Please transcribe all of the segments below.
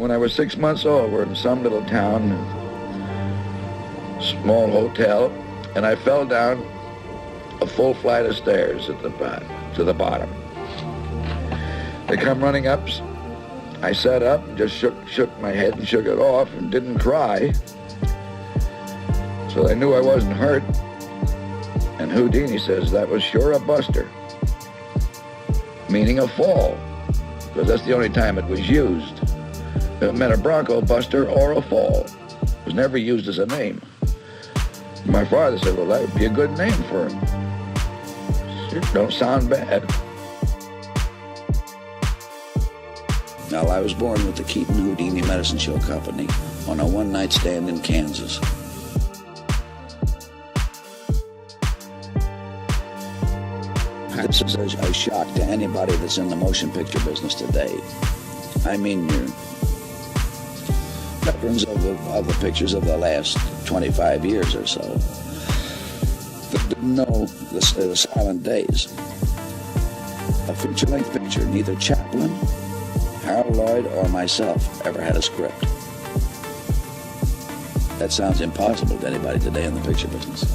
when I was 6 months old. We're in some little town, small hotel, and I fell down a full flight of stairs to the bottom. They come running up. I sat up and just shook my head and shook it off and didn't cry. So they knew I wasn't hurt. And Houdini says that was sure a buster, meaning a fall, because that's the only time it was used. It meant a bronco buster or a fall. It was never used as a name. My father said, well, that would be a good name for him. It don't sound bad. Now, I was born with the Keaton Houdini Medicine Show Company on a one-night stand in Kansas. This is a shock to anybody that's in the motion picture business today. I mean, you're veterans of the pictures of the last 25 years or so that didn't know the silent days. A feature-length picture, neither Chaplin, Harold Lloyd, or myself ever had a script. That sounds impossible to anybody today in the picture business.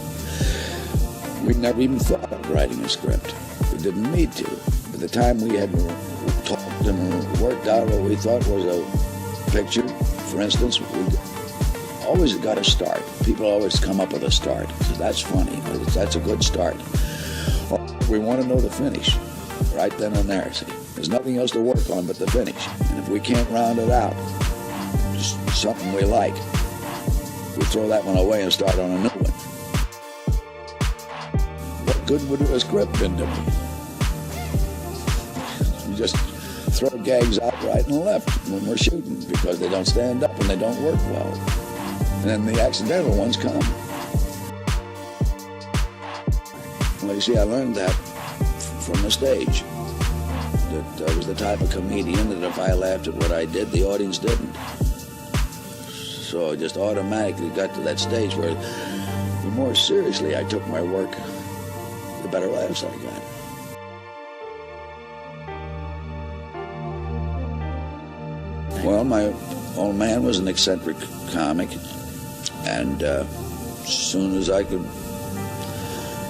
We never even thought of writing a script. We didn't need to. By the time we had talked and worked out what we thought was a picture, for instance, we always got a start. People always come up with a start. So that's funny. That's a good start. We want to know the finish right then and there. See, there's nothing else to work on but the finish. And if we can't round it out, just something we like, we throw that one away and start on a new one. What good would a script been to me? You just throw gags out right and left when we're shooting because they don't stand up and they don't work well. And then the accidental ones come. Well, you see, I learned that from the stage. That I was the type of comedian that if I laughed at what I did, the audience didn't. So I just automatically got to that stage where the more seriously I took my work, the better laughs I got. Well, my old man was an eccentric comic, and as soon as I could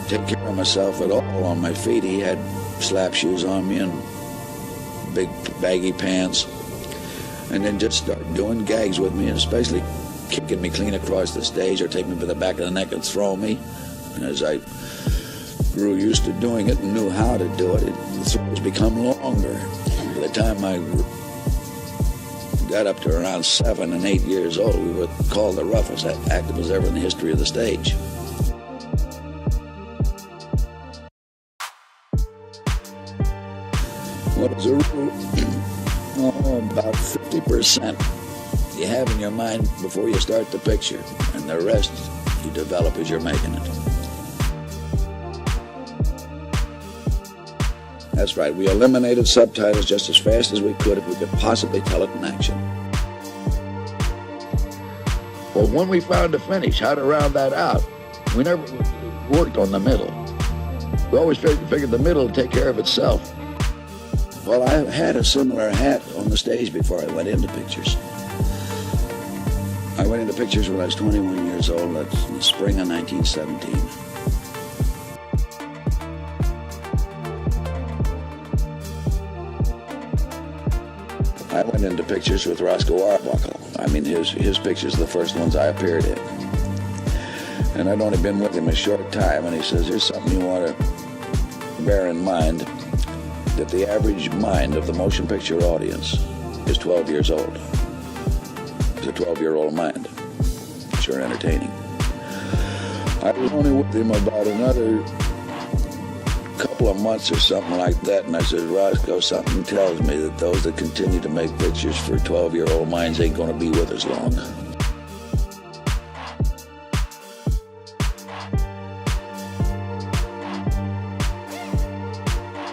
take care of myself at all on my feet, he had slap shoes on me and big baggy pants, and then just start doing gags with me, and especially kicking me clean across the stage or take me by the back of the neck and throw me. And as I grew used to doing it and knew how to do it, the throws become longer. By the time I got up to around 7 and 8 years old, we were called the roughest actors ever in the history of the stage. Well, as a rule, about 50% you have in your mind before you start the picture, and the rest you develop as you're making it. That's right, we eliminated subtitles just as fast as we could if we could possibly tell it in action. Well, when we found a finish, how to round that out, we never worked on the middle. We always figured the middle would take care of itself. Well, I had a similar hat on the stage before I went into pictures. I went into pictures when I was 21 years old. That's in the spring of 1917. I went into pictures with Roscoe Arbuckle. I mean, his pictures are the first ones I appeared in. And I'd only been with him a short time, and he says, here's something you want to bear in mind, that the average mind of the motion picture audience is 12 years old. It's a 12-year-old mind. Sure entertaining. I was only with him about another couple of months or something like that, and I said, Roscoe, something tells me that those that continue to make pictures for 12-year-old minds ain't going to be with us long.